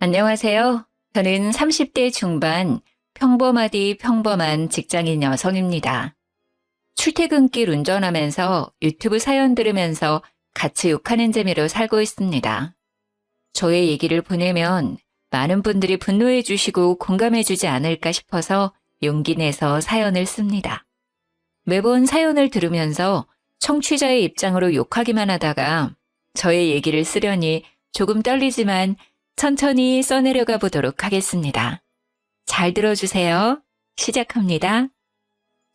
안녕하세요. 저는 30대 중반 평범하디 평범한 직장인 여성입니다. 출퇴근길 운전하면서 유튜브 사연 들으면서 같이 욕하는 재미로 살고 있습니다. 저의 얘기를 보내면 많은 분들이 분노해 주시고 공감해 주지 않을까 싶어서 용기 내서 사연을 씁니다. 매번 사연을 들으면서 청취자의 입장으로 욕하기만 하다가 저의 얘기를 쓰려니 조금 떨리지만 천천히 써내려가 보도록 하겠습니다. 잘 들어주세요. 시작합니다.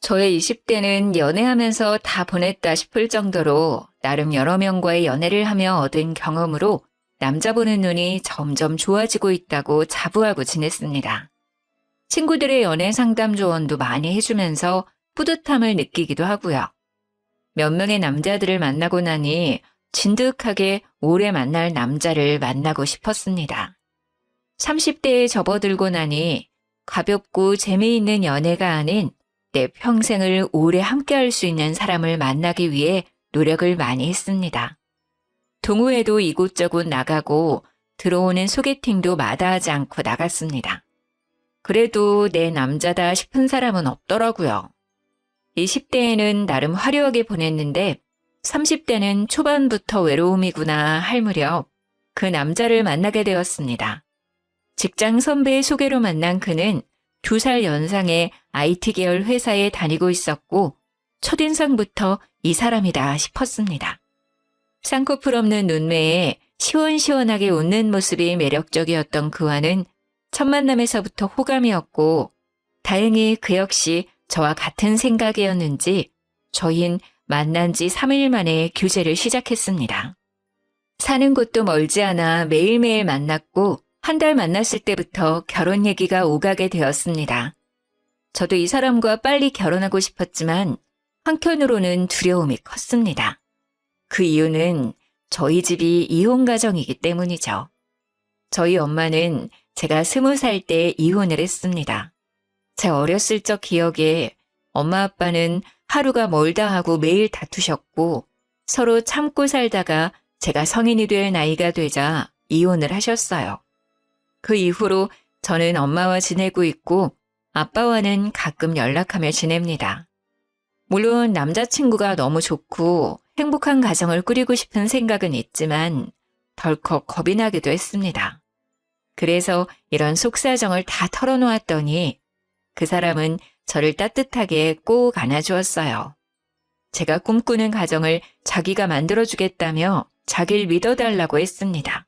저의 20대는 연애하면서 다 보냈다 싶을 정도로 나름 여러 명과의 연애를 하며 얻은 경험으로 남자 보는 눈이 점점 좋아지고 있다고 자부하고 지냈습니다. 친구들의 연애 상담 조언도 많이 해주면서 뿌듯함을 느끼기도 하고요. 몇 명의 남자들을 만나고 나니 진득하게 오래 만날 남자를 만나고 싶었습니다. 30대에 접어들고 나니 가볍고 재미있는 연애가 아닌 내 평생을 오래 함께할 수 있는 사람을 만나기 위해 노력을 많이 했습니다. 동호회도 이곳저곳 나가고 들어오는 소개팅도 마다하지 않고 나갔습니다. 그래도 내 남자다 싶은 사람은 없더라고요. 20대에는 나름 화려하게 보냈는데 30대는 초반부터 외로움이구나 할 무렵 그 남자를 만나게 되었습니다. 직장 선배의 소개로 만난 그는 2살 연상의 IT 계열 회사에 다니고 있었고 첫인상부터 이 사람이다 싶었습니다. 쌍꺼풀 없는 눈매에 시원시원하게 웃는 모습이 매력적이었던 그와는 첫 만남에서부터 호감이었고 다행히 그 역시 저와 같은 생각이었는지 저흰 만난 지 3일 만에 교제를 시작했습니다. 사는 곳도 멀지 않아 매일매일 만났고 한 달 만났을 때부터 결혼 얘기가 오가게 되었습니다. 저도 이 사람과 빨리 결혼하고 싶었지만 한편으로는 두려움이 컸습니다. 그 이유는 저희 집이 이혼 가정이기 때문이죠. 저희 엄마는 제가 20살 때 이혼을 했습니다. 제 어렸을 적 기억에 엄마 아빠는 하루가 멀다 하고 매일 다투셨고 서로 참고 살다가 제가 성인이 될 나이가 되자 이혼을 하셨어요. 그 이후로 저는 엄마와 지내고 있고 아빠와는 가끔 연락하며 지냅니다. 물론 남자친구가 너무 좋고 행복한 가정을 꾸리고 싶은 생각은 있지만 덜컥 겁이 나기도 했습니다. 그래서 이런 속사정을 다 털어놓았더니 그 사람은 저를 따뜻하게 꼭 안아주었어요. 제가 꿈꾸는 가정을 자기가 만들어주겠다며 자기를 믿어달라고 했습니다.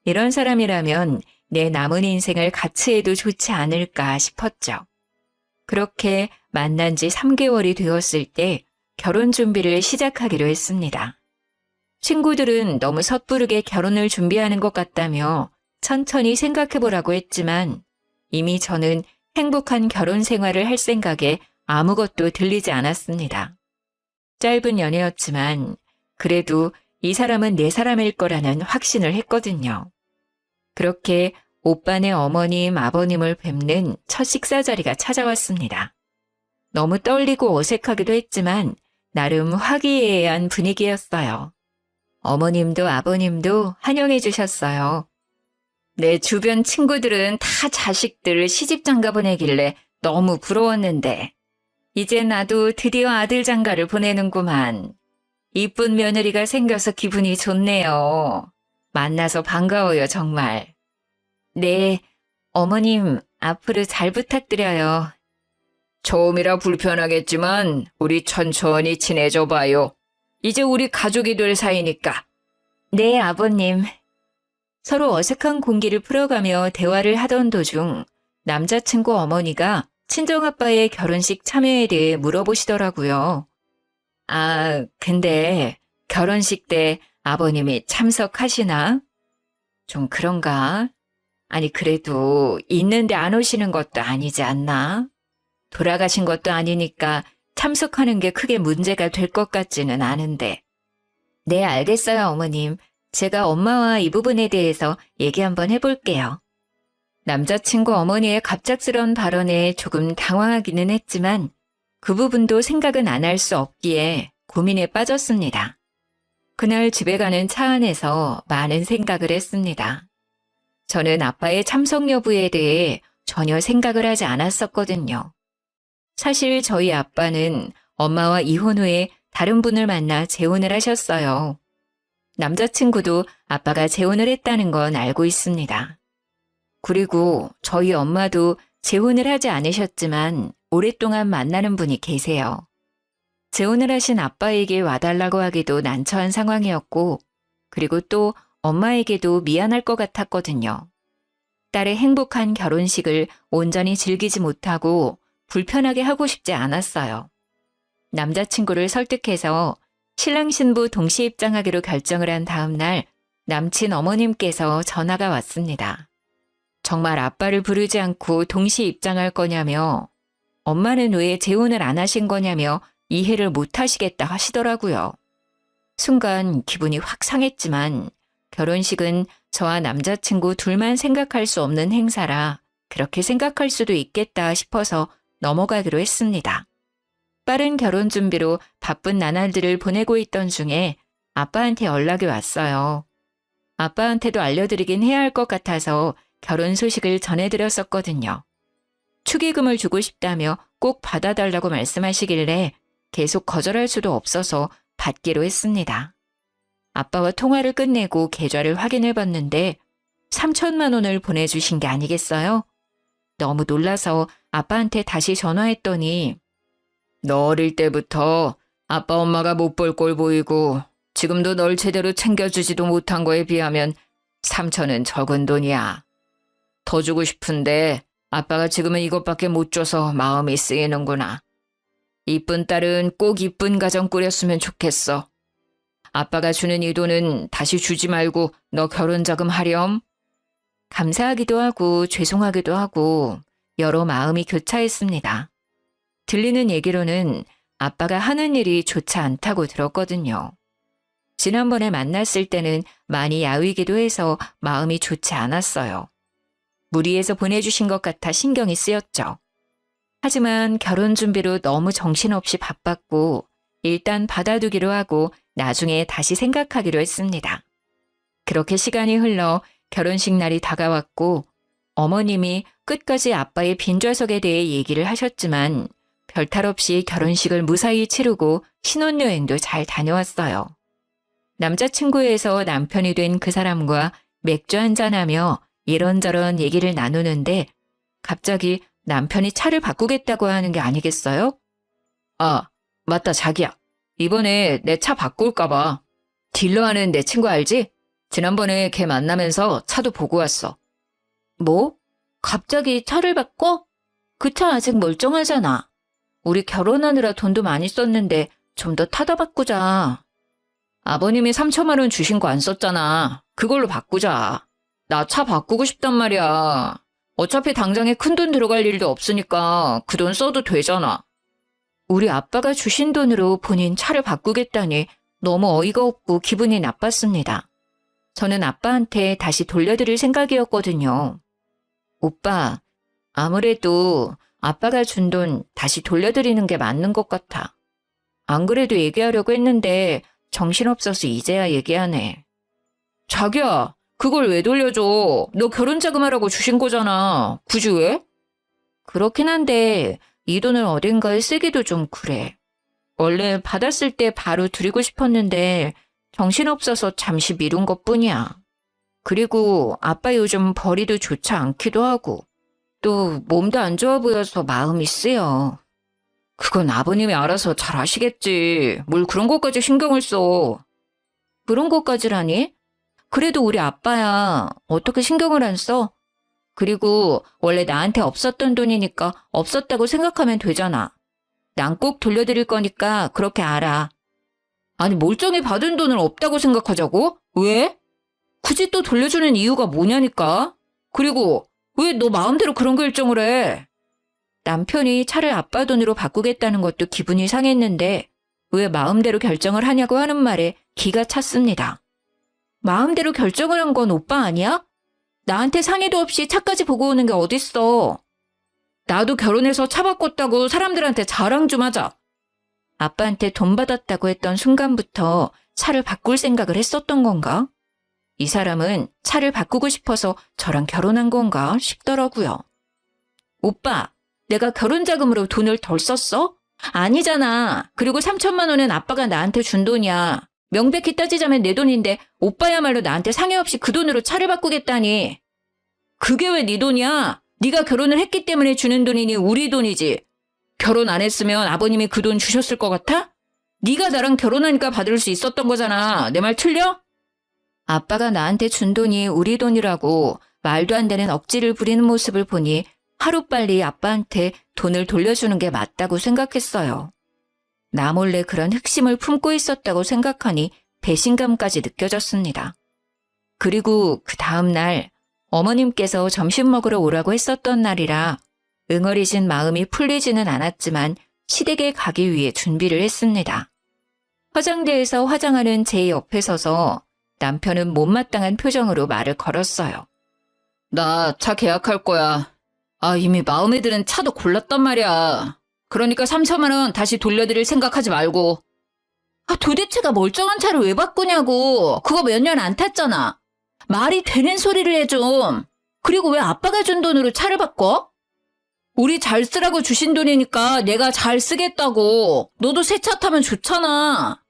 이런 사람이라면 내 남은 인생을 같이 해도 좋지 않을까 싶었죠. 그렇게 만난 지 3개월이 되었을 때 결혼 준비를 시작하기로 했습니다. 친구들은 너무 섣부르게 결혼을 준비하는 것 같다며 천천히 생각해보라고 했지만 이미 저는 행복한 결혼 생활을 할 생각에 아무것도 들리지 않았습니다. 짧은 연애였지만 그래도 이 사람은 내 사람일 거라는 확신을 했거든요. 그렇게 오빠네 어머님, 아버님을 뵙는 첫 식사 자리가 찾아왔습니다. 너무 떨리고 어색하기도 했지만 나름 화기애애한 분위기였어요. 어머님도 아버님도 환영해 주셨어요. 내 주변 친구들은 다 자식들 시집 장가 보내길래 너무 부러웠는데 이제 나도 드디어 아들 장가를 보내는구만. 이쁜 며느리가 생겨서 기분이 좋네요. 만나서 반가워요, 정말. 네, 어머님 앞으로 잘 부탁드려요. 처음이라 불편하겠지만 우리 천천히 지내줘 봐요. 이제 우리 가족이 될 사이니까. 네, 아버님. 서로 어색한 공기를 풀어가며 대화를 하던 도중 남자친구 어머니가 친정아빠의 결혼식 참여에 대해 물어보시더라고요. 아, 근데 결혼식 때 아버님이 참석하시나? 좀 그런가? 아니, 그래도 있는데 안 오시는 것도 아니지 않나? 돌아가신 것도 아니니까 참석하는 게 크게 문제가 될 것 같지는 않은데. 네, 알겠어요, 어머님. 제가 엄마와 이 부분에 대해서 얘기 한번 해볼게요. 남자친구 어머니의 갑작스러운 발언에 조금 당황하기는 했지만 그 부분도 생각은 안 할 수 없기에 고민에 빠졌습니다. 그날 집에 가는 차 안에서 많은 생각을 했습니다. 저는 아빠의 참석 여부에 대해 전혀 생각을 하지 않았었거든요. 사실 저희 아빠는 엄마와 이혼 후에 다른 분을 만나 재혼을 하셨어요. 남자친구도 아빠가 재혼을 했다는 건 알고 있습니다. 그리고 저희 엄마도 재혼을 하지 않으셨지만 오랫동안 만나는 분이 계세요. 재혼을 하신 아빠에게 와달라고 하기도 난처한 상황이었고, 그리고 또 엄마에게도 미안할 것 같았거든요. 딸의 행복한 결혼식을 온전히 즐기지 못하고 불편하게 하고 싶지 않았어요. 남자친구를 설득해서 신랑 신부 동시 입장하기로 결정을 한 다음 날 남친 어머님께서 전화가 왔습니다. 정말 아빠를 부르지 않고 동시 입장할 거냐며, 엄마는 왜 재혼을 안 하신 거냐며 이해를 못 하시겠다 하시더라고요. 순간 기분이 확 상했지만 결혼식은 저와 남자친구 둘만 생각할 수 없는 행사라 그렇게 생각할 수도 있겠다 싶어서 넘어가기로 했습니다. 빠른 결혼 준비로 바쁜 나날들을 보내고 있던 중에 아빠한테 연락이 왔어요. 아빠한테도 알려드리긴 해야 할 것 같아서 결혼 소식을 전해드렸었거든요. 축의금을 주고 싶다며 꼭 받아달라고 말씀하시길래 계속 거절할 수도 없어서 받기로 했습니다. 아빠와 통화를 끝내고 계좌를 확인해 봤는데 3천만 원을 보내주신 게 아니겠어요? 너무 놀라서 아빠한테 다시 전화했더니 너 어릴 때부터 아빠 엄마가 못 볼 꼴 보이고 지금도 널 제대로 챙겨주지도 못한 거에 비하면 3천은 적은 돈이야. 더 주고 싶은데 아빠가 지금은 이것밖에 못 줘서 마음이 쓰이는구나. 이쁜 딸은 꼭 이쁜 가정 꾸렸으면 좋겠어. 아빠가 주는 이 돈은 다시 주지 말고 너 결혼 자금 하렴. 감사하기도 하고 죄송하기도 하고 여러 마음이 교차했습니다. 들리는 얘기로는 아빠가 하는 일이 좋지 않다고 들었거든요. 지난번에 만났을 때는 많이 야위기도 해서 마음이 좋지 않았어요. 무리해서 보내주신 것 같아 신경이 쓰였죠. 하지만 결혼 준비로 너무 정신없이 바빴고 일단 받아두기로 하고 나중에 다시 생각하기로 했습니다. 그렇게 시간이 흘러 결혼식 날이 다가왔고 어머님이 끝까지 아빠의 빈좌석에 대해 얘기를 하셨지만 별탈 없이 결혼식을 무사히 치르고 신혼여행도 잘 다녀왔어요. 남자친구에서 남편이 된 그 사람과 맥주 한잔하며 이런저런 얘기를 나누는데 갑자기 남편이 차를 바꾸겠다고 하는 게 아니겠어요? 아, 맞다 자기야. 이번에 내 차 바꿀까 봐. 딜러 하는 내 친구 알지? 지난번에 걔 만나면서 차도 보고 왔어. 뭐? 갑자기 차를 바꿔? 그 차 아직 멀쩡하잖아. 우리 결혼하느라 돈도 많이 썼는데 좀 더 타다 바꾸자. 아버님이 3천만 원 주신 거 안 썼잖아. 그걸로 바꾸자. 나 차 바꾸고 싶단 말이야. 어차피 당장에 큰돈 들어갈 일도 없으니까 그 돈 써도 되잖아. 우리 아빠가 주신 돈으로 본인 차를 바꾸겠다니 너무 어이가 없고 기분이 나빴습니다. 저는 아빠한테 다시 돌려드릴 생각이었거든요. 오빠, 아무래도 아빠가 준 돈 다시 돌려드리는 게 맞는 것 같아. 안 그래도 얘기하려고 했는데 정신없어서 이제야 얘기하네. 자기야, 그걸 왜 돌려줘? 너 결혼 자금하라고 주신 거잖아. 굳이 왜? 그렇긴 한데 이 돈을 어딘가에 쓰기도 좀 그래. 원래 받았을 때 바로 드리고 싶었는데 정신없어서 잠시 미룬 것뿐이야. 그리고 아빠 요즘 벌이도 좋지 않기도 하고 또 몸도 안 좋아 보여서 마음이 쓰여. 그건 아버님이 알아서 잘 아시겠지. 뭘 그런 것까지 신경을 써. 그런 것까지라니? 그래도 우리 아빠야. 어떻게 신경을 안 써? 그리고 원래 나한테 없었던 돈이니까 없었다고 생각하면 되잖아. 난 꼭 돌려드릴 거니까 그렇게 알아. 아니 멀쩡히 받은 돈을 없다고 생각하자고? 왜? 굳이 또 돌려주는 이유가 뭐냐니까? 그리고 왜 너 마음대로 그런 결정을 해? 남편이 차를 아빠 돈으로 바꾸겠다는 것도 기분이 상했는데 왜 마음대로 결정을 하냐고 하는 말에 기가 찼습니다. 마음대로 결정을 한 건 오빠 아니야? 나한테 상의도 없이 차까지 보고 오는 게 어딨어. 나도 결혼해서 차 바꿨다고 사람들한테 자랑 좀 하자. 아빠한테 돈 받았다고 했던 순간부터 차를 바꿀 생각을 했었던 건가? 이 사람은 차를 바꾸고 싶어서 저랑 결혼한 건가 싶더라고요. 오빠, 내가 결혼 자금으로 돈을 덜 썼어? 아니잖아. 그리고 3천만 원은 아빠가 나한테 준 돈이야. 명백히 따지자면 내 돈인데 오빠야말로 나한테 상의 없이 그 돈으로 차를 바꾸겠다니. 그게 왜 네 돈이야? 네가 결혼을 했기 때문에 주는 돈이니 우리 돈이지. 결혼 안 했으면 아버님이 그 돈 주셨을 것 같아? 네가 나랑 결혼하니까 받을 수 있었던 거잖아. 내 말 틀려? 아빠가 나한테 준 돈이 우리 돈이라고 말도 안 되는 억지를 부리는 모습을 보니 하루빨리 아빠한테 돈을 돌려주는 게 맞다고 생각했어요. 나 몰래 그런 흑심을 품고 있었다고 생각하니 배신감까지 느껴졌습니다. 그리고 그 다음 날 어머님께서 점심 먹으러 오라고 했었던 날이라 응어리진 마음이 풀리지는 않았지만 시댁에 가기 위해 준비를 했습니다. 화장대에서 화장하는 제 옆에 서서 남편은 못마땅한 표정으로 말을 걸었어요. 나 차 계약할 거야. 이미 마음에 드는 차도 골랐단 말이야. 그러니까 3천만 원 다시 돌려드릴 생각하지 말고. 도대체가 멀쩡한 차를 왜 바꾸냐고. 그거 몇 년 안 탔잖아. 말이 되는 소리를 해 좀. 그리고 왜 아빠가 준 돈으로 차를 바꿔? 우리 잘 쓰라고 주신 돈이니까 내가 잘 쓰겠다고. 너도 새 차 타면 좋잖아.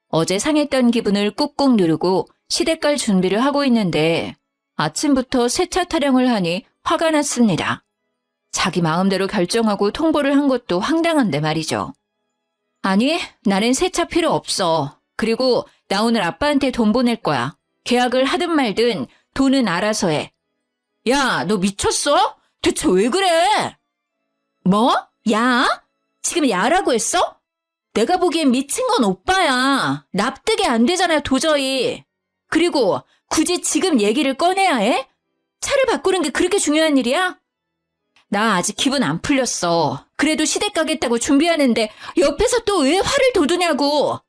어제 상했던 기분을 꾹꾹 누르고 시댁 갈 준비를 하고 있는데 아침부터 새 차 타령을 하니 화가 났습니다. 자기 마음대로 결정하고 통보를 한 것도 황당한데 말이죠. 아니, 나는 새 차 필요 없어. 그리고 나 오늘 아빠한테 돈 보낼 거야. 계약을 하든 말든 돈은 알아서 해. 야, 너 미쳤어? 대체 왜 그래? 뭐? 야? 지금 야라고 했어? 내가 보기엔 미친 건 오빠야. 납득이 안 되잖아, 도저히. 그리고 굳이 지금 얘기를 꺼내야 해? 차를 바꾸는 게 그렇게 중요한 일이야? 나 아직 기분 안 풀렸어. 그래도 시댁 가겠다고 준비하는데 옆에서 또 왜 화를 돋우냐고.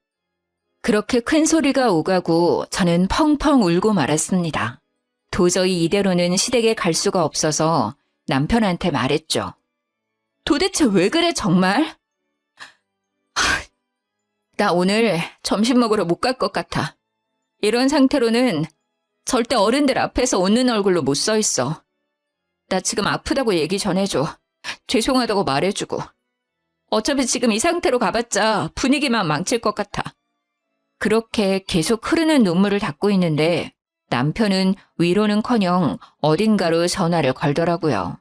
그렇게 큰 소리가 오가고 저는 펑펑 울고 말았습니다. 도저히 이대로는 시댁에 갈 수가 없어서 남편한테 말했죠. 도대체 왜 그래 정말? 나 오늘 점심 먹으러 못 갈 것 같아. 이런 상태로는 절대 어른들 앞에서 웃는 얼굴로 못 서 있어. 나 지금 아프다고 얘기 전해줘. 죄송하다고 말해주고. 어차피 지금 이 상태로 가봤자 분위기만 망칠 것 같아. 그렇게 계속 흐르는 눈물을 닦고 있는데 남편은 위로는커녕 어딘가로 전화를 걸더라고요.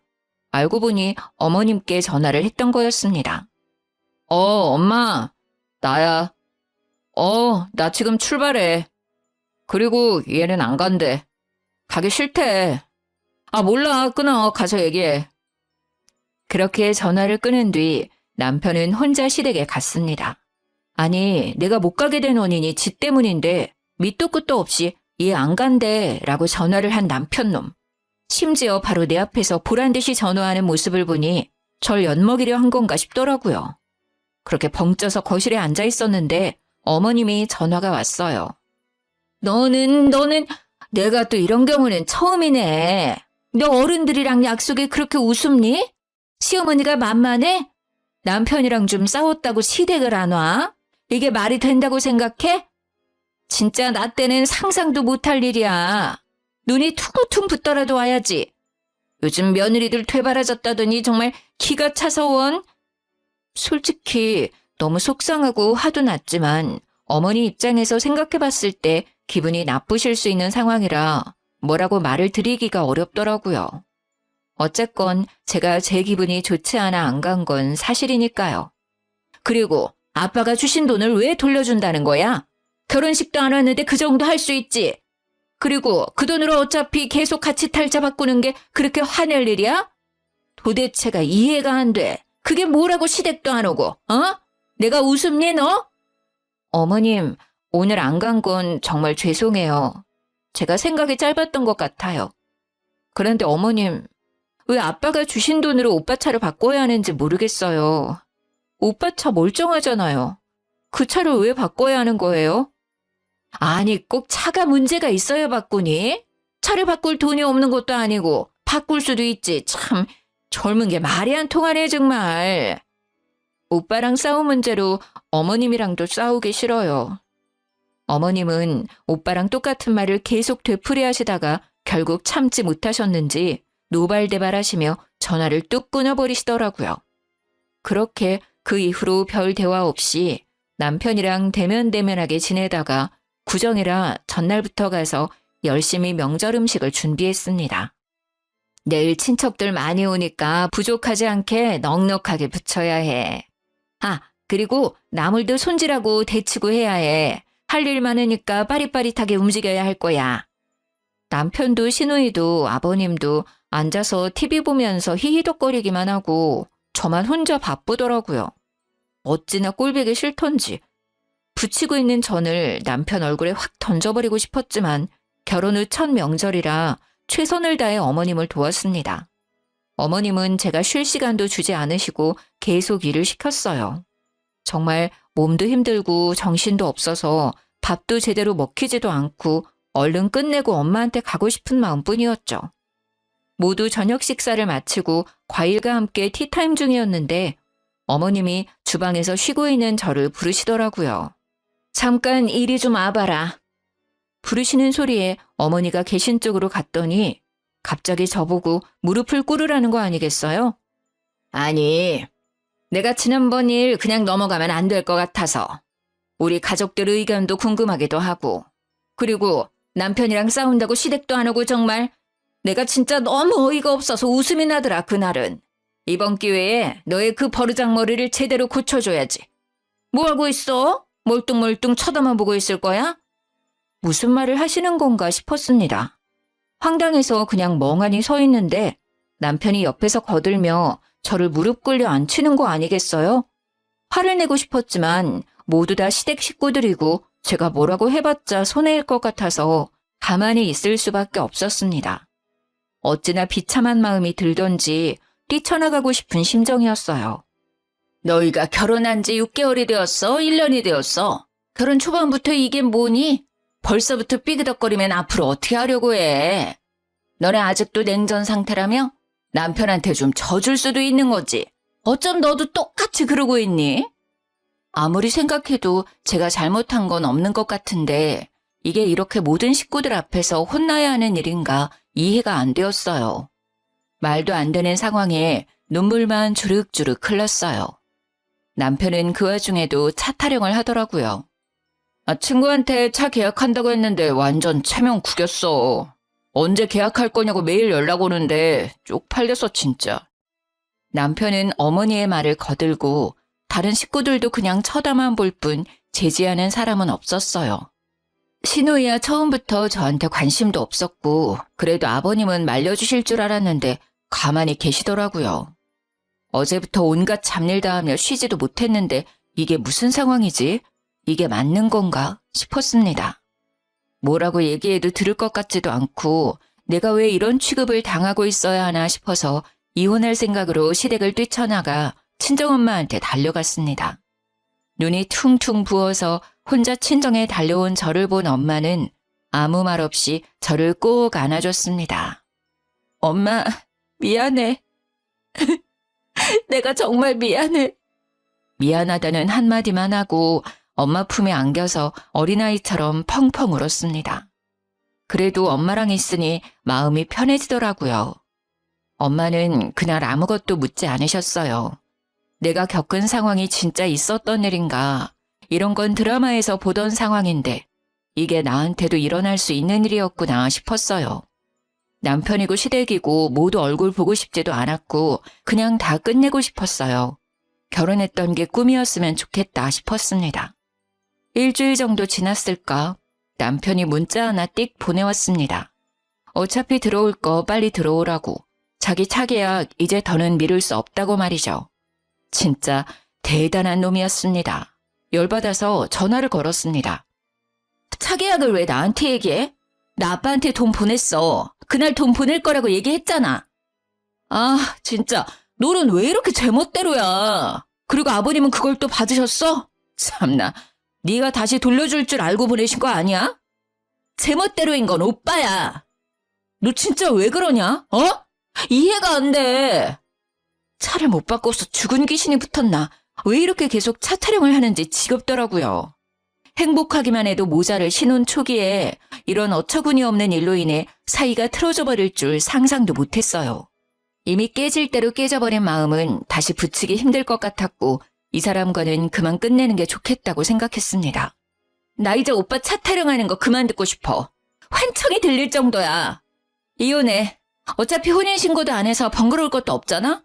알고 보니 어머님께 전화를 했던 거였습니다. 엄마, 나야. 나 지금 출발해. 그리고 얘는 안 간대. 가기 싫대. 몰라. 끊어. 가서 얘기해. 그렇게 전화를 끊은 뒤 남편은 혼자 시댁에 갔습니다. 아니, 내가 못 가게 된 원인이 지 때문인데 밑도 끝도 없이 얘 안 간대 라고 전화를 한 남편놈. 심지어 바로 내 앞에서 보란듯이 전화하는 모습을 보니 절 엿먹이려 한 건가 싶더라고요. 그렇게 벙쪄서 거실에 앉아 있었는데 어머님이 전화가 왔어요. 너는 내가 또 이런 경우는 처음이네. 너 어른들이랑 약속에 그렇게 웃음니? 시어머니가 만만해? 남편이랑 좀 싸웠다고 시댁을 안 와? 이게 말이 된다고 생각해? 진짜 나 때는 상상도 못할 일이야. 눈이 퉁퉁 붙더라도 와야지. 요즘 며느리들 되바라졌다더니 정말 기가 차서 원. 솔직히 너무 속상하고 화도 났지만 어머니 입장에서 생각해봤을 때 기분이 나쁘실 수 있는 상황이라 뭐라고 말을 드리기가 어렵더라고요. 어쨌건 제가 제 기분이 좋지 않아 안 간 건 사실이니까요. 그리고 아빠가 주신 돈을 왜 돌려준다는 거야? 결혼식도 안 왔는데 그 정도 할 수 있지. 그리고 그 돈으로 어차피 계속 같이 탈자 바꾸는 게 그렇게 화낼 일이야? 도대체가 이해가 안 돼. 그게 뭐라고 시댁도 안 오고, 내가 웃음니 너? 어머님, 오늘 안 간 건 정말 죄송해요. 제가 생각이 짧았던 것 같아요. 그런데 어머님, 왜 아빠가 주신 돈으로 오빠 차를 바꿔야 하는지 모르겠어요. 오빠 차 멀쩡하잖아요. 그 차를 왜 바꿔야 하는 거예요? 아니, 꼭 차가 문제가 있어야 바꾸니? 차를 바꿀 돈이 없는 것도 아니고 바꿀 수도 있지. 참 젊은 게 말이 안 통하네 정말. 오빠랑 싸운 문제로 어머님이랑도 싸우기 싫어요. 어머님은 오빠랑 똑같은 말을 계속 되풀이하시다가 결국 참지 못하셨는지 노발대발하시며 전화를 뚝 끊어버리시더라고요. 그렇게 그 이후로 별 대화 없이 남편이랑 대면대면하게 지내다가 구정이라 전날부터 가서 열심히 명절 음식을 준비했습니다. 내일 친척들 많이 오니까 부족하지 않게 넉넉하게 부쳐야 해. 아, 그리고 나물도 손질하고 데치고 해야 해. 할 일 많으니까 빠릿빠릿하게 움직여야 할 거야. 남편도 시누이도 아버님도 앉아서 TV 보면서 히히덕거리기만 하고 저만 혼자 바쁘더라고요. 어찌나 꼴보기 싫던지. 부치고 있는 전을 남편 얼굴에 확 던져버리고 싶었지만 결혼 후 첫 명절이라 최선을 다해 어머님을 도왔습니다. 어머님은 제가 쉴 시간도 주지 않으시고 계속 일을 시켰어요. 정말 몸도 힘들고 정신도 없어서 밥도 제대로 먹히지도 않고 얼른 끝내고 엄마한테 가고 싶은 마음뿐이었죠. 모두 저녁 식사를 마치고 과일과 함께 티타임 중이었는데 어머님이 주방에서 쉬고 있는 저를 부르시더라고요. 잠깐 이리 좀 와봐라. 부르시는 소리에 어머니가 계신 쪽으로 갔더니 갑자기 저보고 무릎을 꿇으라는 거 아니겠어요? 아니, 내가 지난번 일 그냥 넘어가면 안 될 것 같아서. 우리 가족들 의견도 궁금하기도 하고. 그리고 남편이랑 싸운다고 시댁도 안 오고 정말 내가 진짜 너무 어이가 없어서 웃음이 나더라 그날은. 이번 기회에 너의 그 버르장머리를 제대로 고쳐줘야지. 뭐하고 있어? 멀뚱멀뚱 쳐다만 보고 있을 거야? 무슨 말을 하시는 건가 싶었습니다. 황당해서 그냥 멍하니 서 있는데 남편이 옆에서 거들며 저를 무릎 꿇려 앉히는 거 아니겠어요? 화를 내고 싶었지만 모두 다 시댁 식구들이고 제가 뭐라고 해봤자 손해일 것 같아서 가만히 있을 수밖에 없었습니다. 어찌나 비참한 마음이 들던지 뛰쳐나가고 싶은 심정이었어요. 너희가 결혼한 지 6개월이 되었어? 1년이 되었어? 결혼 초반부터 이게 뭐니? 벌써부터 삐그덕거리면 앞으로 어떻게 하려고 해? 너네 아직도 냉전 상태라며? 남편한테 좀 져줄 수도 있는 거지. 어쩜 너도 똑같이 그러고 있니? 아무리 생각해도 제가 잘못한 건 없는 것 같은데 이게 이렇게 모든 식구들 앞에서 혼나야 하는 일인가 이해가 안 되었어요. 말도 안 되는 상황에 눈물만 주룩주룩 흘렀어요. 남편은 그 와중에도 차 타령을 하더라고요. 친구한테 차 계약한다고 했는데 완전 체면 구겼어. 언제 계약할 거냐고 매일 연락 오는데 쪽팔려서 진짜. 남편은 어머니의 말을 거들고 다른 식구들도 그냥 쳐다만 볼 뿐 제지하는 사람은 없었어요. 시누이야 처음부터 저한테 관심도 없었고 그래도 아버님은 말려주실 줄 알았는데 가만히 계시더라고요. 어제부터 온갖 잡일 다 하며 쉬지도 못했는데 이게 무슨 상황이지? 이게 맞는 건가 싶었습니다. 뭐라고 얘기해도 들을 것 같지도 않고 내가 왜 이런 취급을 당하고 있어야 하나 싶어서 이혼할 생각으로 시댁을 뛰쳐나가 친정엄마한테 달려갔습니다. 눈이 퉁퉁 부어서 혼자 친정에 달려온 저를 본 엄마는 아무 말 없이 저를 꼭 안아줬습니다. 엄마, 미안해. 내가 정말 미안해. 미안하다는 한마디만 하고 엄마 품에 안겨서 어린아이처럼 펑펑 울었습니다. 그래도 엄마랑 있으니 마음이 편해지더라고요. 엄마는 그날 아무것도 묻지 않으셨어요. 내가 겪은 상황이 진짜 있었던 일인가, 이런 건 드라마에서 보던 상황인데 이게 나한테도 일어날 수 있는 일이었구나 싶었어요. 남편이고 시댁이고 모두 얼굴 보고 싶지도 않았고 그냥 다 끝내고 싶었어요. 결혼했던 게 꿈이었으면 좋겠다 싶었습니다. 일주일 정도 지났을까 남편이 문자 하나 띡 보내왔습니다. 어차피 들어올 거 빨리 들어오라고. 자기 차 계약 이제 더는 미룰 수 없다고 말이죠. 진짜 대단한 놈이었습니다. 열받아서 전화를 걸었습니다. 차 계약을 왜 나한테 얘기해? 나 아빠한테 돈 보냈어. 그날 돈 보낼 거라고 얘기했잖아. 아, 진짜 너는 왜 이렇게 제멋대로야. 그리고 아버님은 그걸 또 받으셨어? 참나, 네가 다시 돌려줄 줄 알고 보내신 거 아니야? 제멋대로인 건 오빠야. 너 진짜 왜 그러냐? 어? 이해가 안 돼. 차를 못 바꿔서 죽은 귀신이 붙었나? 왜 이렇게 계속 차 타령을 하는지 지겹더라고요. 행복하기만 해도 모자를 신혼 초기에 이런 어처구니 없는 일로 인해 사이가 틀어져 버릴 줄 상상도 못했어요. 이미 깨질 대로 깨져버린 마음은 다시 붙이기 힘들 것 같았고 이 사람과는 그만 끝내는 게 좋겠다고 생각했습니다. 나 이제 오빠 차 타령하는 거 그만 듣고 싶어. 환청이 들릴 정도야. 이혼해. 어차피 혼인신고도 안 해서 번거로울 것도 없잖아?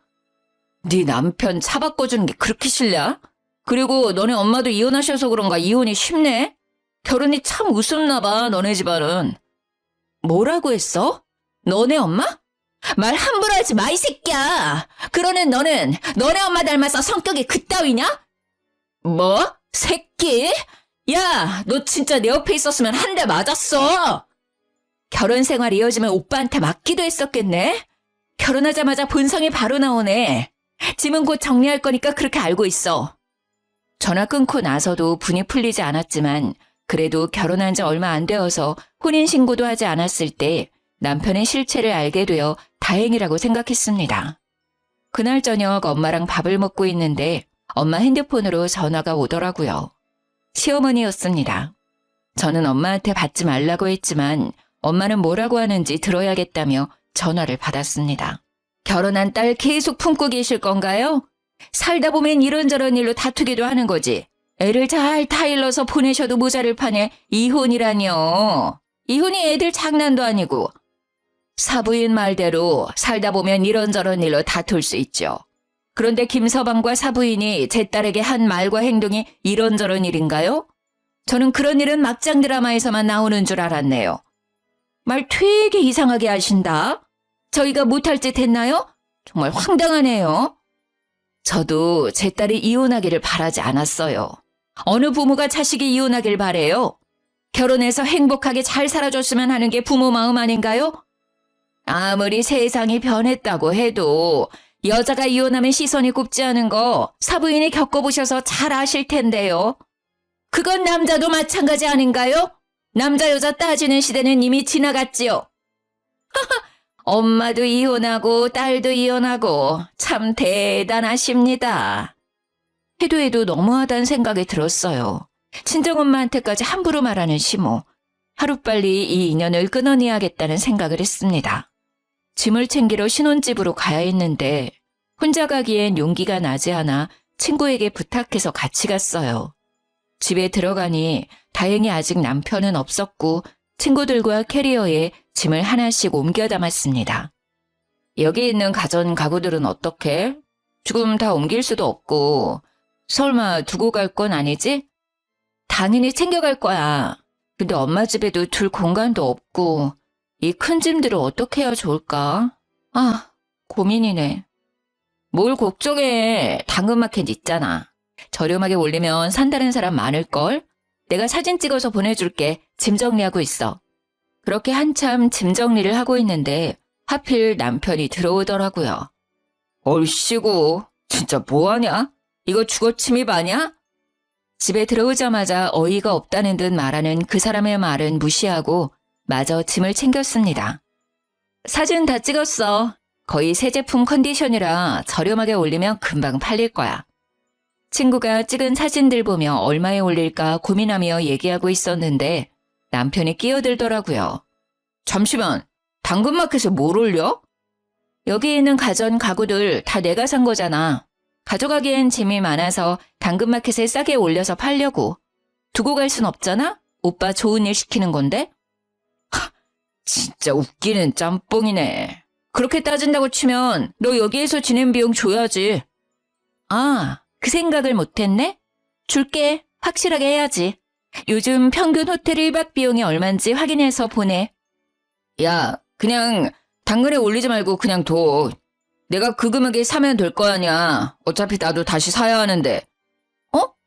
네 남편 차 바꿔주는 게 그렇게 싫냐? 그리고 너네 엄마도 이혼하셔서 그런가 이혼이 쉽네? 결혼이 참 우습나 봐, 너네 집안은. 뭐라고 했어? 너네 엄마? 말 함부로 하지 마, 이 새끼야. 그러는 너는 너네 엄마 닮아서 성격이 그따위냐? 뭐? 새끼? 야, 너 진짜 내 옆에 있었으면 한 대 맞았어. 결혼 생활 이어지면 오빠한테 맞기도 했었겠네? 결혼하자마자 본성이 바로 나오네. 짐은 곧 정리할 거니까 그렇게 알고 있어. 전화 끊고 나서도 분이 풀리지 않았지만 그래도 결혼한 지 얼마 안 되어서 혼인신고도 하지 않았을 때 남편의 실체를 알게 되어 다행이라고 생각했습니다. 그날 저녁 엄마랑 밥을 먹고 있는데 엄마 핸드폰으로 전화가 오더라고요. 시어머니였습니다. 저는 엄마한테 받지 말라고 했지만 엄마는 뭐라고 하는지 들어야겠다며 전화를 받았습니다. 결혼한 딸 계속 품고 계실 건가요? 살다 보면 이런저런 일로 다투기도 하는 거지. 애를 잘 타일러서 보내셔도 모자를 파네. 이혼이라뇨. 이혼이 애들 장난도 아니고. 사부인 말대로 살다 보면 이런저런 일로 다툴 수 있죠. 그런데 김서방과 사부인이 제 딸에게 한 말과 행동이 이런저런 일인가요? 저는 그런 일은 막장 드라마에서만 나오는 줄 알았네요. 말 되게 이상하게 하신다. 저희가 못할 짓 했나요? 정말 황당하네요. 저도 제 딸이 이혼하기를 바라지 않았어요. 어느 부모가 자식이 이혼하길 바래요? 결혼해서 행복하게 잘 살아줬으면 하는 게 부모 마음 아닌가요? 아무리 세상이 변했다고 해도 여자가 이혼하면 시선이 곱지 않은 거 사부인이 겪어보셔서 잘 아실 텐데요. 그건 남자도 마찬가지 아닌가요? 남자 여자 따지는 시대는 이미 지나갔지요. 엄마도 이혼하고 딸도 이혼하고 참 대단하십니다. 해도 너무하다는 생각이 들었어요. 친정엄마한테까지 함부로 말하는 시모. 하루빨리 이 인연을 끊어내야겠다는 생각을 했습니다. 짐을 챙기러 신혼집으로 가야 했는데 혼자 가기엔 용기가 나지 않아 친구에게 부탁해서 같이 갔어요. 집에 들어가니 다행히 아직 남편은 없었고 친구들과 캐리어에 짐을 하나씩 옮겨 담았습니다. 여기 있는 가전 가구들은 어떻게? 지금 다 옮길 수도 없고 설마 두고 갈 건 아니지? 당연히 챙겨갈 거야. 근데 엄마 집에도 둘 공간도 없고 이 큰 짐들을 어떻게 해야 좋을까? 아, 고민이네. 뭘 걱정해. 당근마켓 있잖아. 저렴하게 올리면 산다는 사람 많을걸? 내가 사진 찍어서 보내줄게. 짐 정리하고 있어. 그렇게 한참 짐 정리를 하고 있는데 하필 남편이 들어오더라고요. 얼씨구, 진짜 뭐하냐? 이거 주거 침입 아냐? 집에 들어오자마자 어이가 없다는 듯 말하는 그 사람의 말은 무시하고 마저 짐을 챙겼습니다. 사진 다 찍었어. 거의 새 제품 컨디션이라 저렴하게 올리면 금방 팔릴 거야. 친구가 찍은 사진들 보며 얼마에 올릴까 고민하며 얘기하고 있었는데 남편이 끼어들더라고요. 잠시만, 당근마켓에 뭘 올려? 여기 있는 가전 가구들 다 내가 산 거잖아. 가져가기엔 짐이 많아서 당근마켓에 싸게 올려서 팔려고. 두고 갈 순 없잖아? 오빠 좋은 일 시키는 건데? 하, 진짜 웃기는 짬뽕이네. 그렇게 따진다고 치면 너 여기에서 지낸 비용 줘야지. 아, 그 생각을 못했네? 줄게. 확실하게 해야지. 요즘 평균 호텔 1박 비용이 얼만지 확인해서 보내. 야, 그냥 당근에 올리지 말고 그냥 둬. 내가 그 금액에 사면 될 거 아니야. 어차피 나도 다시 사야 하는데.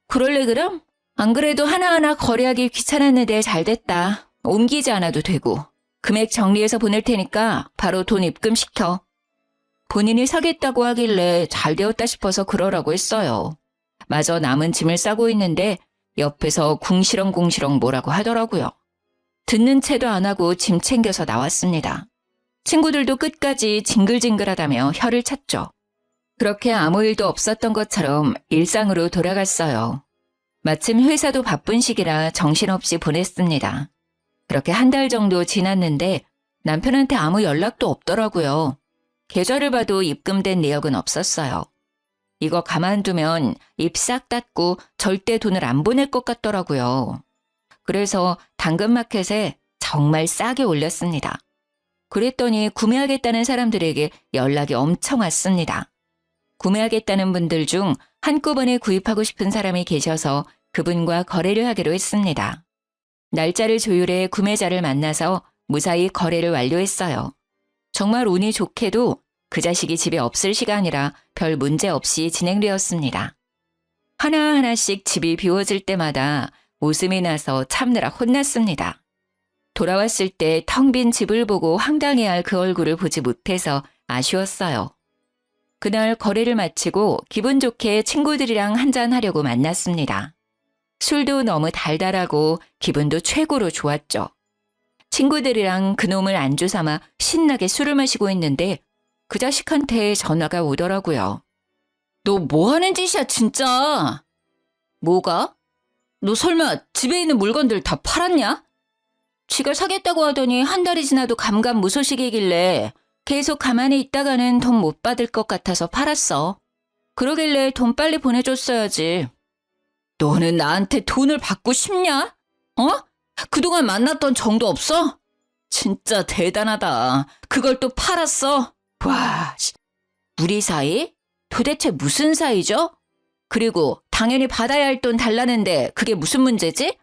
그럴래 그럼? 안 그래도 하나하나 거래하기 귀찮았는데 잘 됐다. 옮기지 않아도 되고. 금액 정리해서 보낼 테니까 바로 돈 입금시켜. 본인이 사겠다고 하길래 잘 되었다 싶어서 그러라고 했어요. 마저 남은 짐을 싸고 있는데 옆에서 궁시렁궁시렁 뭐라고 하더라고요. 듣는 채도 안 하고 짐 챙겨서 나왔습니다. 친구들도 끝까지 징글징글하다며 혀를 찼죠. 그렇게 아무 일도 없었던 것처럼 일상으로 돌아갔어요. 마침 회사도 바쁜 시기라 정신없이 보냈습니다. 그렇게 한 달 정도 지났는데 남편한테 아무 연락도 없더라고요. 계좌를 봐도 입금된 내역은 없었어요. 이거 가만두면 입 싹 닫고 절대 돈을 안 보낼 것 같더라고요. 그래서 당근마켓에 정말 싸게 올렸습니다. 그랬더니 구매하겠다는 사람들에게 연락이 엄청 왔습니다. 구매하겠다는 분들 중 한꺼번에 구입하고 싶은 사람이 계셔서 그분과 거래를 하기로 했습니다. 날짜를 조율해 구매자를 만나서 무사히 거래를 완료했어요. 정말 운이 좋게도 그 자식이 집에 없을 시간이라 별 문제 없이 진행되었습니다. 하나하나씩 집이 비워질 때마다 웃음이 나서 참느라 혼났습니다. 돌아왔을 때 텅 빈 집을 보고 황당해할 그 얼굴을 보지 못해서 아쉬웠어요. 그날 거래를 마치고 기분 좋게 친구들이랑 한잔하려고 만났습니다. 술도 너무 달달하고 기분도 최고로 좋았죠. 친구들이랑 그놈을 안주 삼아 신나게 술을 마시고 있는데 그 자식한테 전화가 오더라고요. 너 뭐 하는 짓이야 진짜? 뭐가? 너 설마 집에 있는 물건들 다 팔았냐? 지가 사겠다고 하더니 한 달이 지나도 감감무소식이길래 계속 가만히 있다가는 돈 못 받을 것 같아서 팔았어. 그러길래 돈 빨리 보내줬어야지. 너는 나한테 돈을 받고 싶냐? 어? 그동안 만났던 정도 없어? 진짜 대단하다. 그걸 또 팔았어? 와, 우리 사이? 도대체 무슨 사이죠? 그리고 당연히 받아야 할 돈 달라는데 그게 무슨 문제지?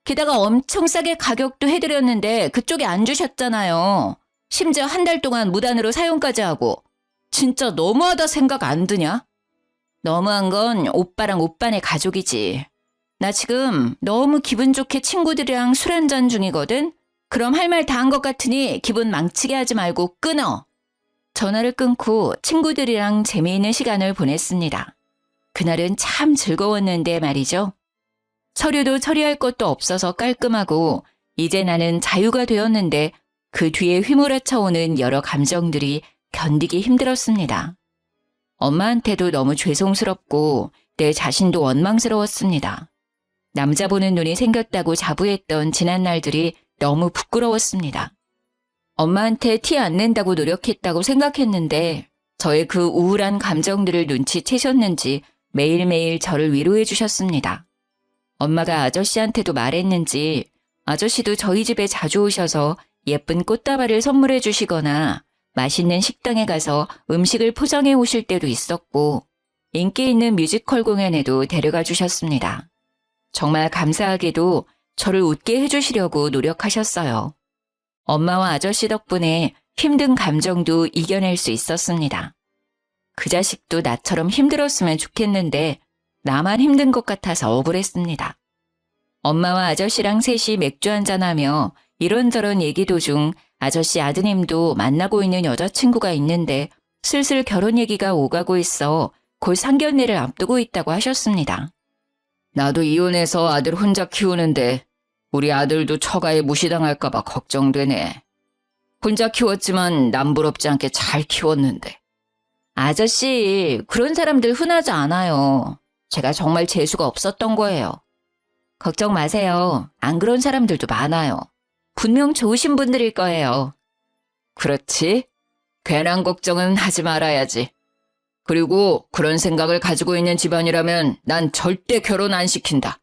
게다가 엄청 싸게 가격도 해드렸는데 그쪽이 안 주셨잖아요. 심지어 한 달 동안 무단으로 사용까지 하고. 진짜 너무하다 생각 안 드냐? 너무한 건 오빠랑 오빠네 가족이지. 나 지금 너무 기분 좋게 친구들이랑 술 한잔 중이거든? 그럼 할 말 다 한 것 같으니 기분 망치게 하지 말고 끊어. 전화를 끊고 친구들이랑 재미있는 시간을 보냈습니다. 그날은 참 즐거웠는데 말이죠. 서류도 처리할 것도 없어서 깔끔하고 이제 나는 자유가 되었는데 그 뒤에 휘몰아쳐 오는 여러 감정들이 견디기 힘들었습니다. 엄마한테도 너무 죄송스럽고 내 자신도 원망스러웠습니다. 남자 보는 눈이 생겼다고 자부했던 지난 날들이 너무 부끄러웠습니다. 엄마한테 티 안 낸다고 노력했다고 생각했는데 저의 그 우울한 감정들을 눈치채셨는지 매일매일 저를 위로해 주셨습니다. 엄마가 아저씨한테도 말했는지 아저씨도 저희 집에 자주 오셔서 예쁜 꽃다발을 선물해 주시거나 맛있는 식당에 가서 음식을 포장해 오실 때도 있었고 인기 있는 뮤지컬 공연에도 데려가 주셨습니다. 정말 감사하게도 저를 웃게 해주시려고 노력하셨어요. 엄마와 아저씨 덕분에 힘든 감정도 이겨낼 수 있었습니다. 그 자식도 나처럼 힘들었으면 좋겠는데 나만 힘든 것 같아서 억울했습니다. 엄마와 아저씨랑 셋이 맥주 한잔하며 이런저런 얘기 도중 아저씨 아드님도 만나고 있는 여자친구가 있는데 슬슬 결혼 얘기가 오가고 있어 곧 상견례를 앞두고 있다고 하셨습니다. 나도 이혼해서 아들 혼자 키우는데 우리 아들도 처가에 무시당할까 봐 걱정되네. 혼자 키웠지만 남부럽지 않게 잘 키웠는데. 아저씨, 그런 사람들 흔하지 않아요. 제가 정말 재수가 없었던 거예요. 걱정 마세요. 안 그런 사람들도 많아요. 분명 좋으신 분들일 거예요. 그렇지. 괜한 걱정은 하지 말아야지. 그리고 그런 생각을 가지고 있는 집안이라면 난 절대 결혼 안 시킨다.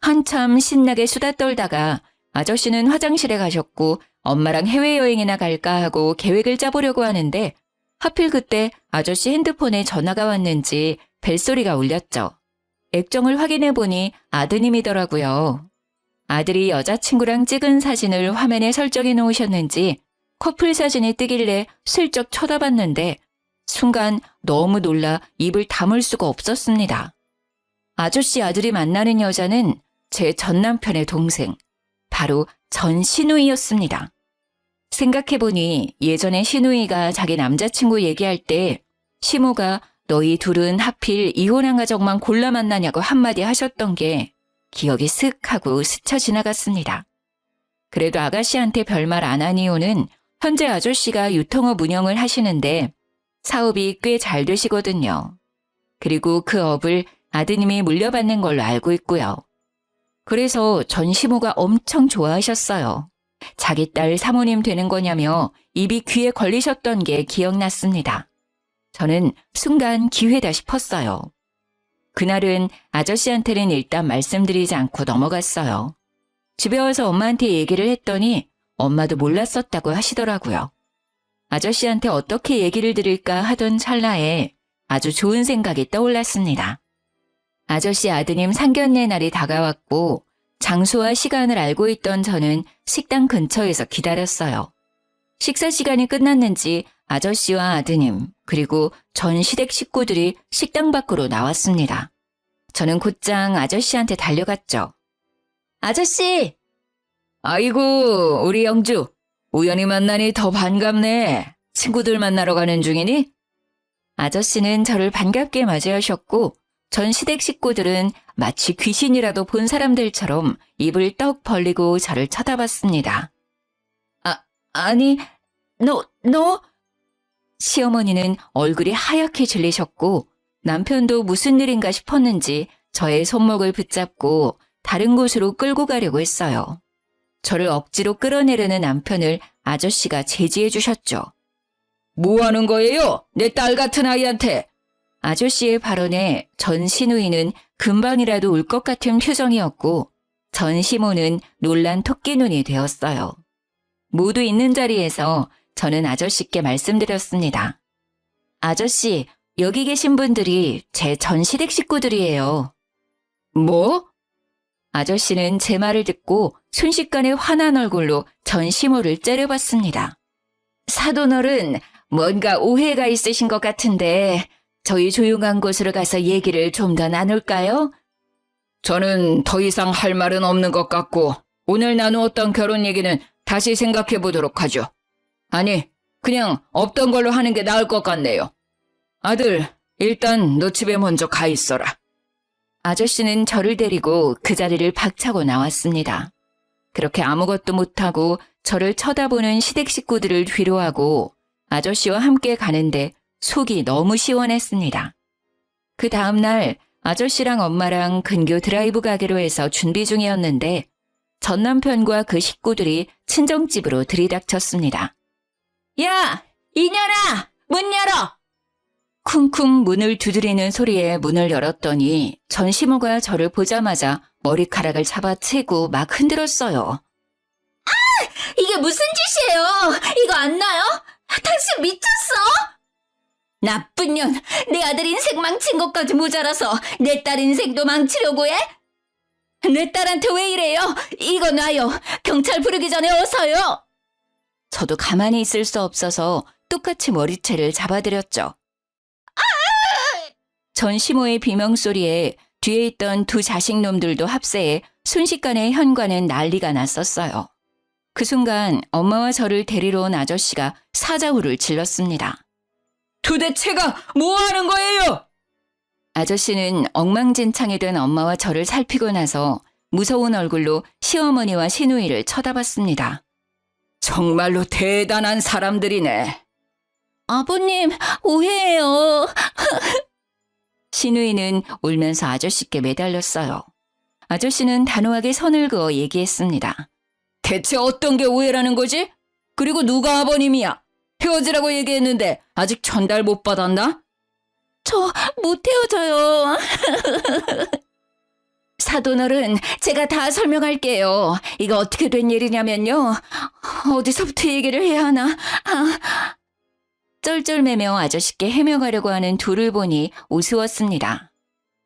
한참 신나게 수다 떨다가 아저씨는 화장실에 가셨고 엄마랑 해외여행이나 갈까 하고 계획을 짜보려고 하는데 하필 그때 아저씨 핸드폰에 전화가 왔는지 벨소리가 울렸죠. 액정을 확인해 보니 아드님이더라고요. 아들이 여자친구랑 찍은 사진을 화면에 설정해 놓으셨는지 커플 사진이 뜨길래 슬쩍 쳐다봤는데 순간 너무 놀라 입을 다물 수가 없었습니다. 아저씨 아들이 만나는 여자는 제 전 남편의 동생, 바로 전 시누이였습니다. 생각해보니 예전에 시누이가 자기 남자친구 얘기할 때 시모가 너희 둘은 하필 이혼한 가정만 골라 만나냐고 한마디 하셨던 게 기억이 슥 하고 스쳐 지나갔습니다. 그래도 아가씨한테 별말 안 한 이유는 현재 아저씨가 유통업 운영을 하시는데 사업이 꽤 잘 되시거든요. 그리고 그 업을 아드님이 물려받는 걸로 알고 있고요. 그래서 전시모가 엄청 좋아하셨어요. 자기 딸 사모님 되는 거냐며 입이 귀에 걸리셨던 게 기억났습니다. 저는 순간 기회다 싶었어요. 그날은 아저씨한테는 일단 말씀드리지 않고 넘어갔어요. 집에 와서 엄마한테 얘기를 했더니 엄마도 몰랐었다고 하시더라고요. 아저씨한테 어떻게 얘기를 드릴까 하던 찰나에 아주 좋은 생각이 떠올랐습니다. 아저씨 아드님 상견례 날이 다가왔고 장소와 시간을 알고 있던 저는 식당 근처에서 기다렸어요. 식사 시간이 끝났는지 아저씨와 아드님 그리고 전 시댁 식구들이 식당 밖으로 나왔습니다. 저는 곧장 아저씨한테 달려갔죠. 아저씨! 아이고 우리 영주 우연히 만나니 더 반갑네. 친구들 만나러 가는 중이니? 아저씨는 저를 반갑게 맞이하셨고 전 시댁 식구들은 마치 귀신이라도 본 사람들처럼 입을 떡 벌리고 저를 쳐다봤습니다. 아니, 너? 시어머니는 얼굴이 하얗게 질리셨고 남편도 무슨 일인가 싶었는지 저의 손목을 붙잡고 다른 곳으로 끌고 가려고 했어요. 저를 억지로 끌어내려는 남편을 아저씨가 제지해 주셨죠. 뭐 하는 거예요? 내 딸 같은 아이한테. 아저씨의 발언에 전 시누이는 금방이라도 울 것 같은 표정이었고 전 시모는 놀란 토끼 눈이 되었어요. 모두 있는 자리에서 저는 아저씨께 말씀드렸습니다. 아저씨, 여기 계신 분들이 제 전 시댁 식구들이에요. 뭐? 아저씨는 제 말을 듣고 순식간에 화난 얼굴로 전 시모를 째려봤습니다. 사돈어른, 뭔가 오해가 있으신 것 같은데 저희 조용한 곳으로 가서 얘기를 좀 더 나눌까요? 저는 더 이상 할 말은 없는 것 같고 오늘 나누었던 결혼 얘기는 다시 생각해 보도록 하죠. 아니, 그냥 없던 걸로 하는 게 나을 것 같네요. 아들, 일단 너 집에 먼저 가 있어라. 아저씨는 저를 데리고 그 자리를 박차고 나왔습니다. 그렇게 아무것도 못하고 저를 쳐다보는 시댁 식구들을 뒤로하고 아저씨와 함께 가는데 속이 너무 시원했습니다. 그 다음날 아저씨랑 엄마랑 근교 드라이브 가기로 해서 준비 중이었는데 전 남편과 그 식구들이 친정집으로 들이닥쳤습니다. 야! 이년아! 문 열어! 쿵쿵 문을 두드리는 소리에 문을 열었더니 전 시모가 저를 보자마자 머리카락을 잡아채고 막 흔들었어요. 이게 무슨 짓이에요? 이거 안 나요? 당신 미쳤어? 나쁜 년, 내 아들 인생 망친 것까지 모자라서 내 딸 인생도 망치려고 해? 내 딸한테 왜 이래요? 이거 놔요. 경찰 부르기 전에 어서요. 저도 가만히 있을 수 없어서 똑같이 머리채를 잡아드렸죠. 전 시모의 비명소리에 뒤에 있던 두 자식놈들도 합세해 순식간에 현관은 난리가 났었어요. 그 순간 엄마와 저를 데리러 온 아저씨가 사자후를 질렀습니다. 도대체가 뭐 하는 거예요? 아저씨는 엉망진창이 된 엄마와 저를 살피고 나서 무서운 얼굴로 시어머니와 시누이를 쳐다봤습니다. 정말로 대단한 사람들이네. 아버님, 오해해요. 시누이는 울면서 아저씨께 매달렸어요. 아저씨는 단호하게 선을 그어 얘기했습니다. 대체 어떤 게 오해라는 거지? 그리고 누가 아버님이야? 헤어지라고 얘기했는데 아직 전달 못 받았나? 저 못 헤어져요. 사돈어른, 제가 다 설명할게요. 이거 어떻게 된 일이냐면요. 어디서부터 얘기를 해야 하나? 쩔쩔매며 아저씨께 해명하려고 하는 둘을 보니 우스웠습니다.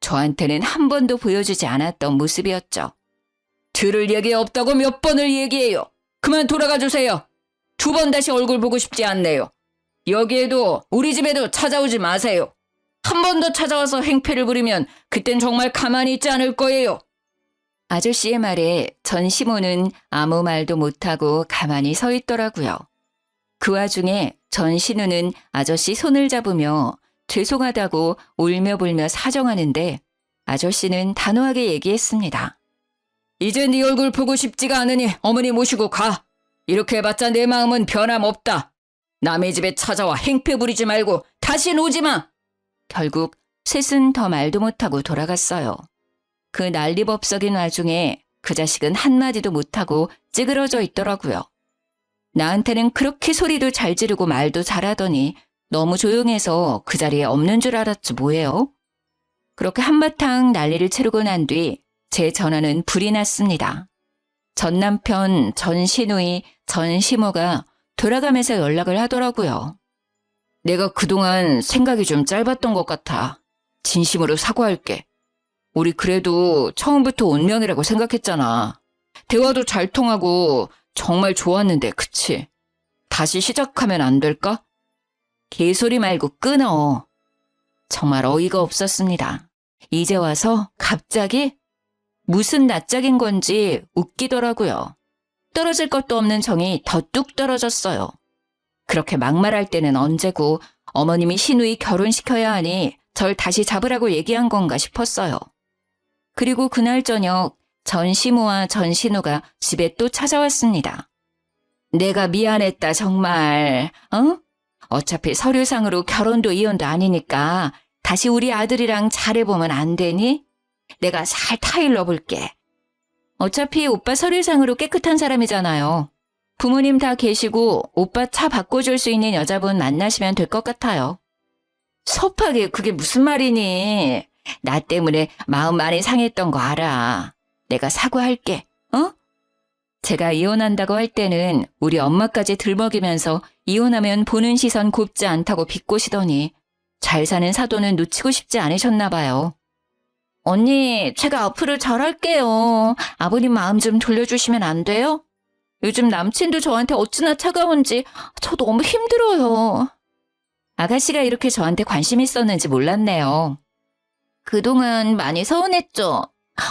저한테는 한 번도 보여주지 않았던 모습이었죠. 들을 얘기 없다고 몇 번을 얘기해요. 그만 돌아가 주세요. 2번 다시 얼굴 보고 싶지 않네요. 여기에도 우리 집에도 찾아오지 마세요. 한 번 더 찾아와서 행패를 부리면 그땐 정말 가만히 있지 않을 거예요. 아저씨의 말에 전 시모는 아무 말도 못하고 가만히 서 있더라고요. 그 와중에 전 신우는 아저씨 손을 잡으며 죄송하다고 울며불며 사정하는데 아저씨는 단호하게 얘기했습니다. 이제 네 얼굴 보고 싶지가 않으니 어머니 모시고 가. 이렇게 해봤자 내 마음은 변함없다. 남의 집에 찾아와 행패 부리지 말고 다신 오지 마. 결국 셋은 더 말도 못하고 돌아갔어요. 그 난리법석인 와중에 그 자식은 한마디도 못하고 찌그러져 있더라고요. 나한테는 그렇게 소리도 잘 지르고 말도 잘하더니 너무 조용해서 그 자리에 없는 줄 알았지 뭐예요. 그렇게 한바탕 난리를 치르고 난 뒤 제 전화는 불이 났습니다. 전 남편, 전 시누이, 전 시모가 돌아가면서 연락을 하더라고요. 내가 그동안 생각이 좀 짧았던 것 같아. 진심으로 사과할게. 우리 그래도 처음부터 운명이라고 생각했잖아. 대화도 잘 통하고 정말 좋았는데, 그치? 다시 시작하면 안 될까? 개소리 말고 끊어. 정말 어이가 없었습니다. 이제 와서 갑자기 무슨 낯짝인 건지 웃기더라고요. 떨어질 것도 없는 정이 더 뚝 떨어졌어요. 그렇게 막말할 때는 언제고 어머님이 시누이 결혼시켜야 하니 절 다시 잡으라고 얘기한 건가 싶었어요. 그리고 그날 저녁 전 시모와 전 신우가 집에 또 찾아왔습니다. 내가 미안했다 정말. 어차피 서류상으로 결혼도 이혼도 아니니까 다시 우리 아들이랑 잘해보면 안 되니? 내가 잘 타일러 볼게. 어차피 오빠 서류상으로 깨끗한 사람이잖아요. 부모님 다 계시고 오빠 차 바꿔줄 수 있는 여자분 만나시면 될 것 같아요. 섭하게 그게 무슨 말이니? 나 때문에 마음 많이 상했던 거 알아. 내가 사과할게. 제가 이혼한다고 할 때는 우리 엄마까지 들먹이면서 이혼하면 보는 시선 곱지 않다고 비꼬시더니 잘 사는 사돈은 놓치고 싶지 않으셨나 봐요. 언니, 제가 앞으로 잘할게요. 아버님 마음 좀 돌려주시면 안 돼요? 요즘 남친도 저한테 어찌나 차가운지 저 너무 힘들어요. 아가씨가 이렇게 저한테 관심 있었는지 몰랐네요. 그동안 많이 서운했죠?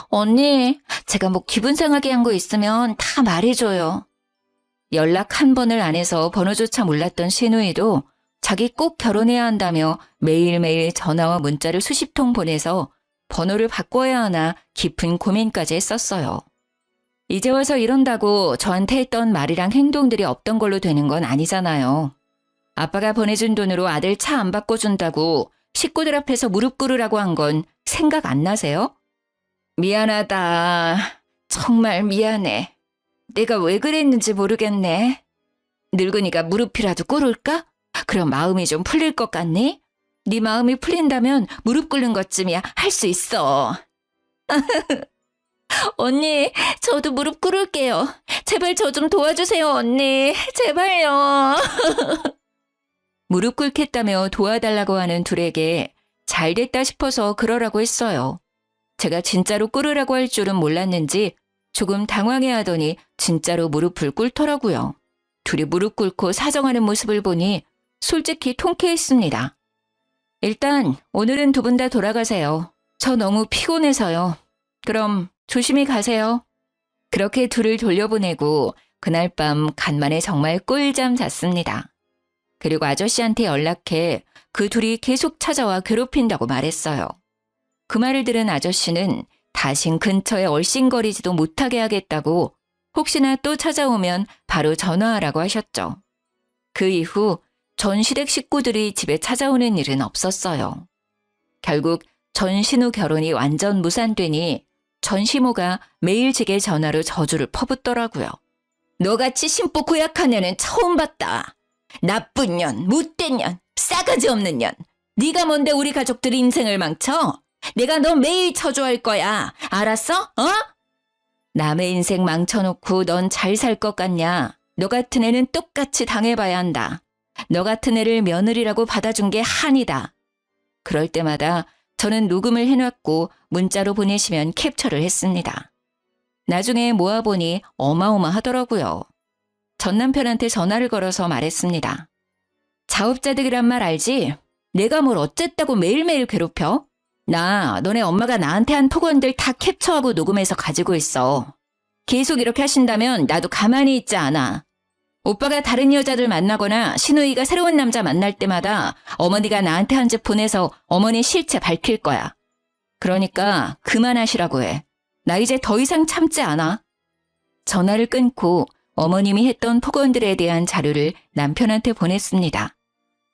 언니, 제가 뭐 기분 상하게 한 거 있으면 다 말해줘요. 연락 한 번을 안 해서 번호조차 몰랐던 시누이도 자기 꼭 결혼해야 한다며 매일매일 전화와 문자를 수십 통 보내서 번호를 바꿔야 하나 깊은 고민까지 했었어요. 이제 와서 이런다고 저한테 했던 말이랑 행동들이 없던 걸로 되는 건 아니잖아요. 아빠가 보내준 돈으로 아들 차 안 바꿔준다고 식구들 앞에서 무릎 꿇으라고 한 건 생각 안 나세요? 미안하다. 정말 미안해. 내가 왜 그랬는지 모르겠네. 늙으니까 무릎이라도 꿇을까? 그럼 마음이 좀 풀릴 것 같니? 네 마음이 풀린다면 무릎 꿇는 것쯤이야 할 수 있어. 언니, 저도 무릎 꿇을게요. 제발 저 좀 도와주세요, 언니. 제발요. 무릎 꿇겠다며 도와달라고 하는 둘에게 잘 됐다 싶어서 그러라고 했어요. 제가 진짜로 꿇으라고 할 줄은 몰랐는지 조금 당황해하더니 진짜로 무릎을 꿇더라고요. 둘이 무릎 꿇고 사정하는 모습을 보니 솔직히 통쾌했습니다. 일단 오늘은 두 분 다 돌아가세요. 저 너무 피곤해서요. 그럼 조심히 가세요. 그렇게 둘을 돌려보내고 그날 밤 간만에 정말 꿀잠 잤습니다. 그리고 아저씨한테 연락해 그 둘이 계속 찾아와 괴롭힌다고 말했어요. 그 말을 들은 아저씨는 다신 근처에 얼씬거리지도 못하게 하겠다고 혹시나 또 찾아오면 바로 전화하라고 하셨죠. 그 이후 전 시댁 식구들이 집에 찾아오는 일은 없었어요. 결국 전 신우 결혼이 완전 무산되니 전 시모가 매일 제게 전화로 저주를 퍼붓더라고요. 너같이 심보 고약한 애는 처음 봤다. 나쁜 년, 못된 년, 싸가지 없는 년. 네가 뭔데 우리 가족들 인생을 망쳐? 내가 너 매일 처조할 거야. 알았어? 남의 인생 망쳐놓고 넌 잘 살 것 같냐? 너 같은 애는 똑같이 당해봐야 한다. 너 같은 애를 며느리라고 받아준 게 한이다. 그럴 때마다 저는 녹음을 해놨고 문자로 보내시면 캡처를 했습니다. 나중에 모아보니 어마어마하더라고요. 전 남편한테 전화를 걸어서 말했습니다. 자업자득이란 말 알지? 내가 뭘 어쨌다고 매일매일 괴롭혀? 나 너네 엄마가 나한테 한 톡언들 다 캡처하고 녹음해서 가지고 있어. 계속 이렇게 하신다면 나도 가만히 있지 않아. 오빠가 다른 여자들 만나거나 시누이가 새로운 남자 만날 때마다 어머니가 나한테 한 집 보내서 어머니 실체 밝힐 거야. 그러니까 그만하시라고 해. 나 이제 더 이상 참지 않아. 전화를 끊고 어머님이 했던 폭언들에 대한 자료를 남편한테 보냈습니다.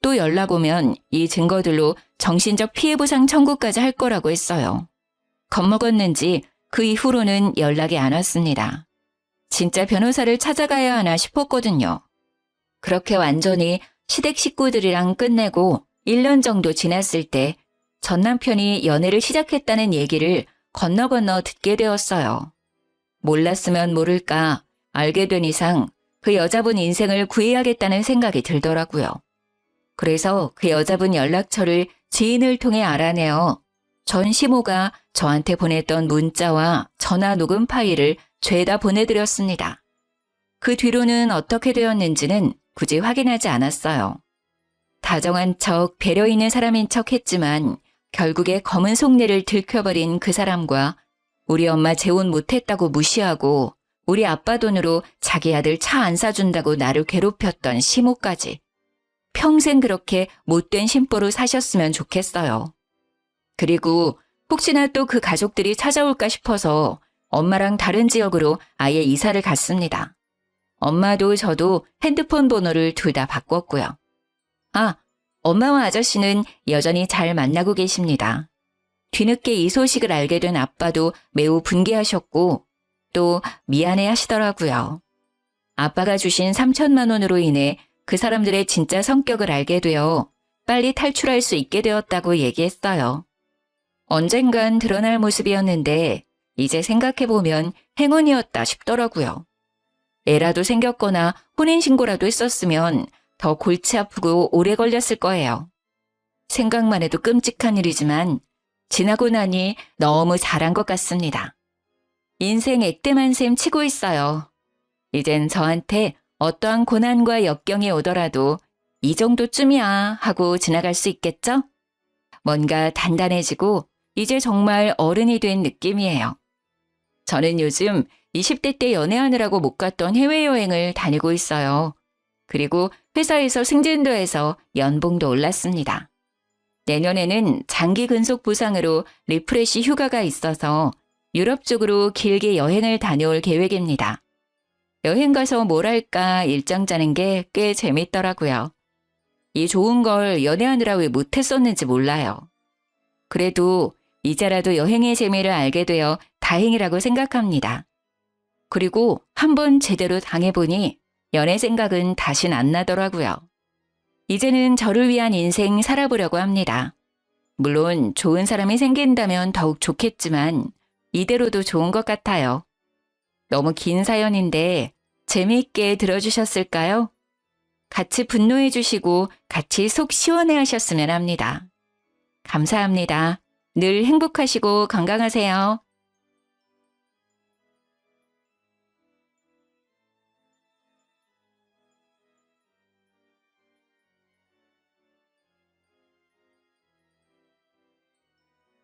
또 연락 오면 이 증거들로 정신적 피해보상 청구까지 할 거라고 했어요. 겁먹었는지 그 이후로는 연락이 안 왔습니다. 진짜 변호사를 찾아가야 하나 싶었거든요. 그렇게 완전히 시댁 식구들이랑 끝내고 1년 정도 지났을 때 전 남편이 연애를 시작했다는 얘기를 건너 듣게 되었어요. 몰랐으면 모를까 알게 된 이상 그 여자분 인생을 구해야겠다는 생각이 들더라고요. 그래서 그 여자분 연락처를 지인을 통해 알아내어 전 시모가 저한테 보냈던 문자와 전화 녹음 파일을 죄다 보내드렸습니다. 그 뒤로는 어떻게 되었는지는 굳이 확인하지 않았어요. 다정한 척, 배려 있는 사람인 척 했지만 결국에 검은 속내를 들켜버린 그 사람과 우리 엄마 재혼 못했다고 무시하고 우리 아빠 돈으로 자기 아들 차 안 사준다고 나를 괴롭혔던 시모까지. 평생 그렇게 못된 심보로 사셨으면 좋겠어요. 그리고 혹시나 또 그 가족들이 찾아올까 싶어서 엄마랑 다른 지역으로 아예 이사를 갔습니다. 엄마도 저도 핸드폰 번호를 둘 다 바꿨고요. 아, 엄마와 아저씨는 여전히 잘 만나고 계십니다. 뒤늦게 이 소식을 알게 된 아빠도 매우 분개하셨고 또 미안해 하시더라고요. 아빠가 주신 3천만 원으로 인해 그 사람들의 진짜 성격을 알게 되어 빨리 탈출할 수 있게 되었다고 얘기했어요. 언젠간 드러날 모습이었는데 이제 생각해보면 행운이었다 싶더라고요. 애라도 생겼거나 혼인신고라도 했었으면 더 골치 아프고 오래 걸렸을 거예요. 생각만 해도 끔찍한 일이지만 지나고 나니 너무 잘한 것 같습니다. 인생 액땜한 셈 치고 있어요. 이젠 저한테 어떠한 고난과 역경이 오더라도 이 정도쯤이야 하고 지나갈 수 있겠죠? 뭔가 단단해지고 이제 정말 어른이 된 느낌이에요. 저는 요즘 20대 때 연애하느라고 못 갔던 해외여행을 다니고 있어요. 그리고 회사에서 승진도 해서 연봉도 올랐습니다. 내년에는 장기 근속 보상으로 리프레시 휴가가 있어서 유럽 쪽으로 길게 여행을 다녀올 계획입니다. 여행 가서 뭘 할까 일정 짜는 게 꽤 재밌더라고요. 이 좋은 걸 연애하느라 왜 못했었는지 몰라요. 그래도 이제라도 여행의 재미를 알게 되어 다행이라고 생각합니다. 그리고 한번 제대로 당해보니 연애 생각은 다신 안 나더라고요. 이제는 저를 위한 인생 살아보려고 합니다. 물론 좋은 사람이 생긴다면 더욱 좋겠지만 이대로도 좋은 것 같아요. 너무 긴 사연인데 재미있게 들어주셨을까요? 같이 분노해 주시고 같이 속 시원해 하셨으면 합니다. 감사합니다. 늘 행복하시고 건강하세요.